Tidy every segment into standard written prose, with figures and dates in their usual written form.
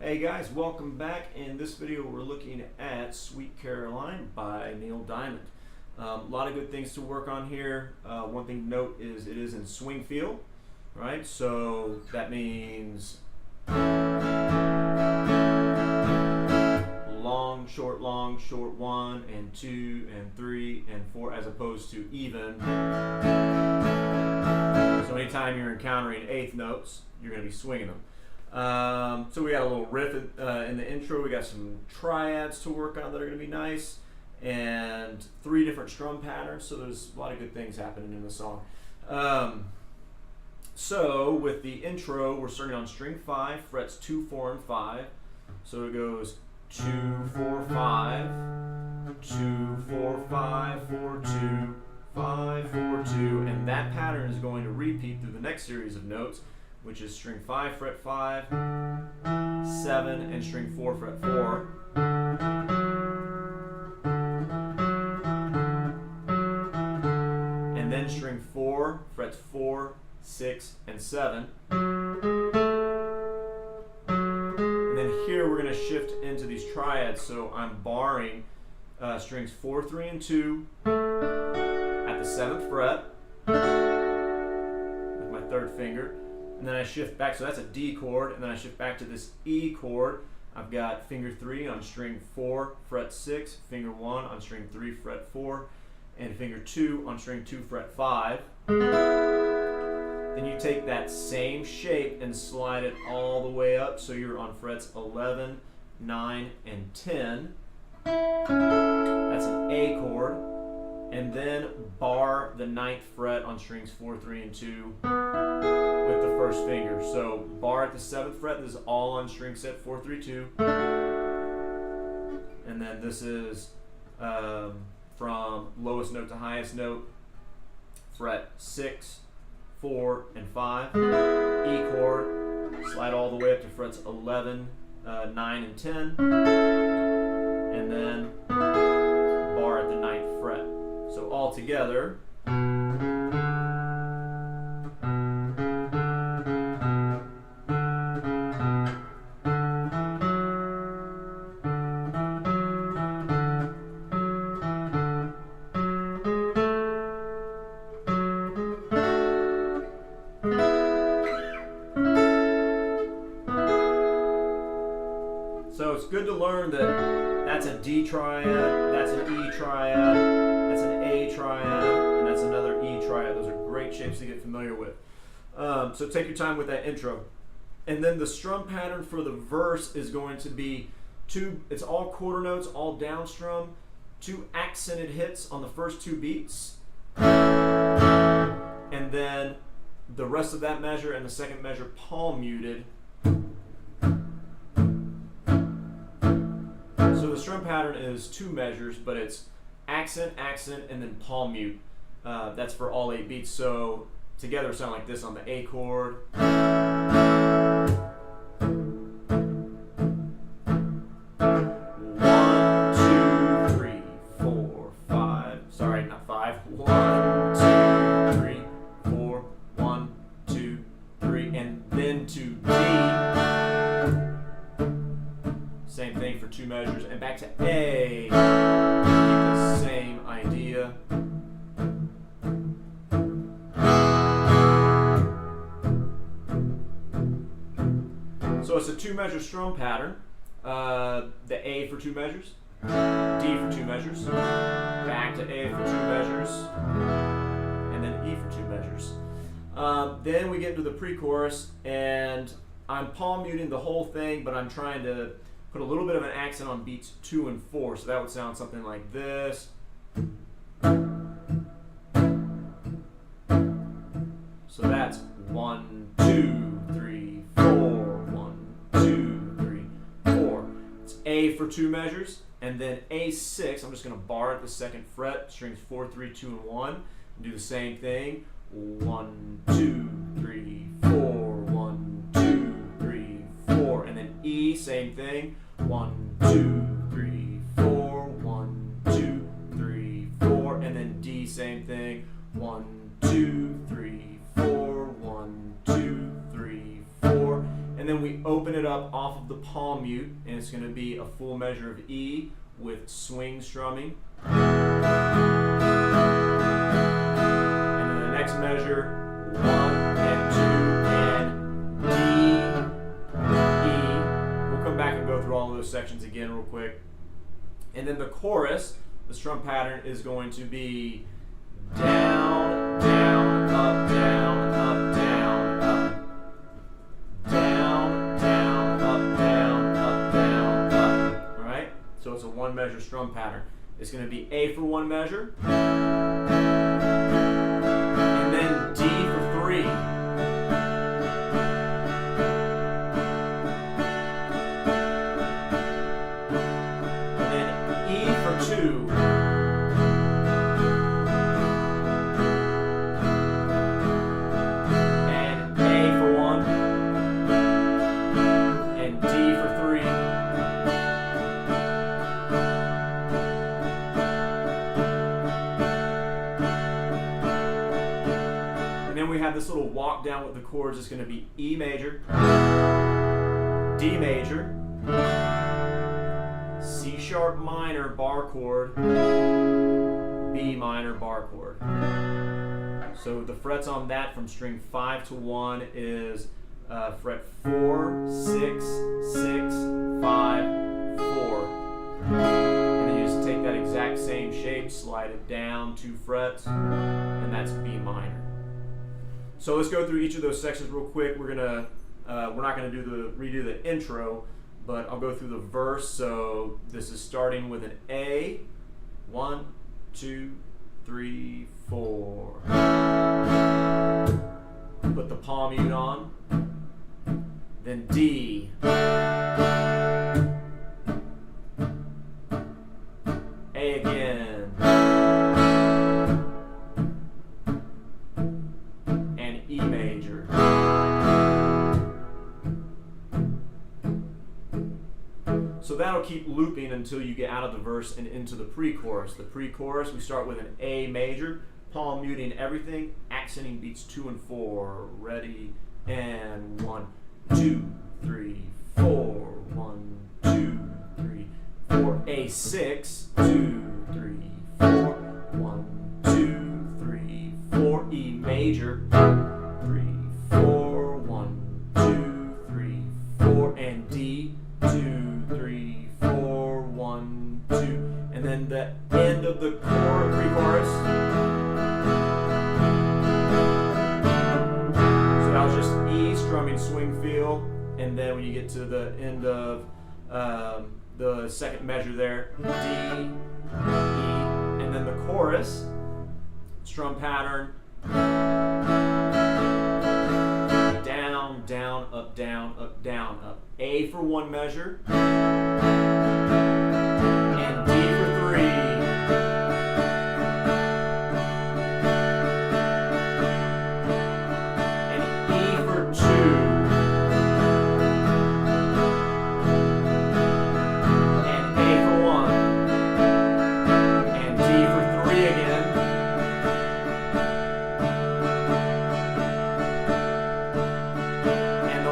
Hey guys, welcome back. In this video we're looking at Sweet Caroline by Neil Diamond. A lot of good things to work on here. One thing to note is it is in swing feel, right? So that means long, short, 1 and 2 and 3 and 4 as opposed to even. So anytime you're encountering eighth notes, you're going to be swinging them. So we got a little riff in the intro. We got some triads to work on that are going to be nice, and 3 different strum patterns. So there's a lot of good things happening in the song. So with the intro, we're starting on string 5, frets 2, 4, and 5. So it goes 2, 4, 5, 2, 4, 5, 4, 2, 5, 4, 2, and that pattern is going to repeat through the next series of notes, which is string 5, fret 5, 7, and string 4, fret 4. And then string 4, frets 4, 6, and 7. And then here we're going to shift into these triads, so I'm barring strings 4, 3, and 2 at the 7th fret with my 3rd finger. And then I shift back, so that's a D chord, and then I shift back to this E chord. I've got finger 3 on string 4, fret 6, finger 1 on string 3, fret 4, and finger 2 on string 2, fret 5. Then you take that same shape and slide it all the way up, so you're on frets 11, 9, and 10. That's an A chord. And then bar the 9th fret on strings 4, 3, and 2 with the 1st finger. So bar at the 7th fret, this is all on string set 4, 3, 2. And then this is from lowest note to highest note, fret 6, 4, and 5. E chord, slide all the way up to frets 11, 9, and 10. And then bar at the 9th fret. So all together, so it's good to learn that that's a D triad, that's an E triad, that's an A triad, and that's another E triad. Those are great shapes to get familiar with. So take your time with that intro. And then the strum pattern for the verse is going to be it's all quarter notes, all down strum, 2 accented hits on the first 2 beats, and then the rest of that measure and the second measure palm muted. So the strum pattern is 2 measures, but it's accent, accent, and then palm mute. That's for all 8 beats. So together sound like this on the A chord. 1, 2, 3, 4, 5. Sorry, not 5. 1, 2, 3, 4, 1, 2, 3, and then to D. Same thing for 2 measures, and back to A. Keep the same idea. So it's a 2-measure strum pattern. The A for 2 measures, D for 2 measures, back to A for 2 measures, and then E for 2 measures. Then we get into the pre-chorus, and I'm palm muting the whole thing, but I'm trying to put a little bit of an accent on beats 2 and 4, so that would sound something like this. So that's 1, 2, 3, 4, 1, 2, 3, 4. It's A for 2 measures, and then A6, I'm just going to bar at the 2nd fret, strings 4, 3, 2, and 1, and do the same thing. 1, 2, 3, 4, 1, 2, 3, 4, and then E, same thing. 1, 2, 3, 4, 1, 2, 3, 4, and then D, same thing. 1, 2, 3, 4, 1, 2, 3, 4, and then we open it up off of the palm mute, and it's going to be a full measure of E with swing strumming. And then the next measure, 1 and 2 and D, E. We'll come back and go through all of those sections again real quick. And then the chorus, the strum pattern is going to be down, down, up, down, up, down, up. Down, down, up, down, up, down, up. Alright? So it's a one measure strum pattern. It's going to be A for one measure. And then D for 3. And then E for 2. We have this little walk down with the chords. It's going to be E major, D major, C sharp minor bar chord, B minor bar chord. So the frets on that from string 5 to 1 is fret 4, 6, 6, 5, 4. And then you just take that exact same shape, slide it down 2 frets, and that's B minor. So let's go through each of those sections real quick. We're not gonna redo the intro, but I'll go through the verse. So this is starting with an A. 1, 2, 3, 4. Put the palm mute on. Then D. A again. E major. So that'll keep looping until you get out of the verse and into the pre-chorus. The pre-chorus, we start with an A major, palm muting everything, accenting beats 2 and 4. Ready, and 1, 2, 3, 4. 1, 2, 3, 4. A6, 2, 3, 4. 1, 2, 3, 4. E major. 3, 4, 1, 2, 3, 4, and D, 2, 3, 4, 1, 2, and then the end of the pre-chorus. So that was just E strumming swing feel, and then when you get to the end of the second measure there, D, E, and then the chorus, strum pattern. Down, down, up, down, up, down, up. A for one measure. And D for 3. And E for 2. And A for 1. And D for 3 again.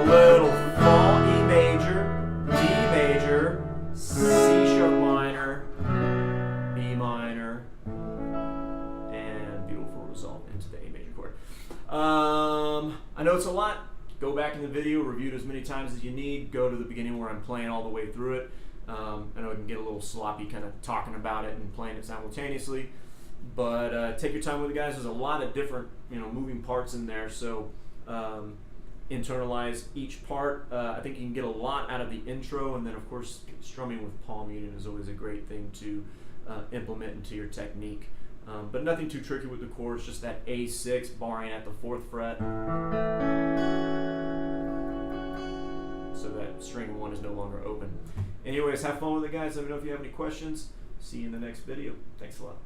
Little fall E major, D major, C sharp minor, B minor, and beautiful resolve into the A major chord. I know it's a lot. Go back in the video, review it as many times as you need. Go to the beginning where I'm playing all the way through it. I know it can get a little sloppy kind of talking about it and playing it simultaneously, but take your time with it, guys. There's a lot of different moving parts in there, so internalize each part. I think you can get a lot out of the intro, and then of course strumming with palm muting is always a great thing to implement into your technique. But nothing too tricky with the chords, just that A6 barring at the 4th fret. So that string 1 is no longer open. Anyways, have fun with it, guys. Let me know if you have any questions. See you in the next video. Thanks a lot.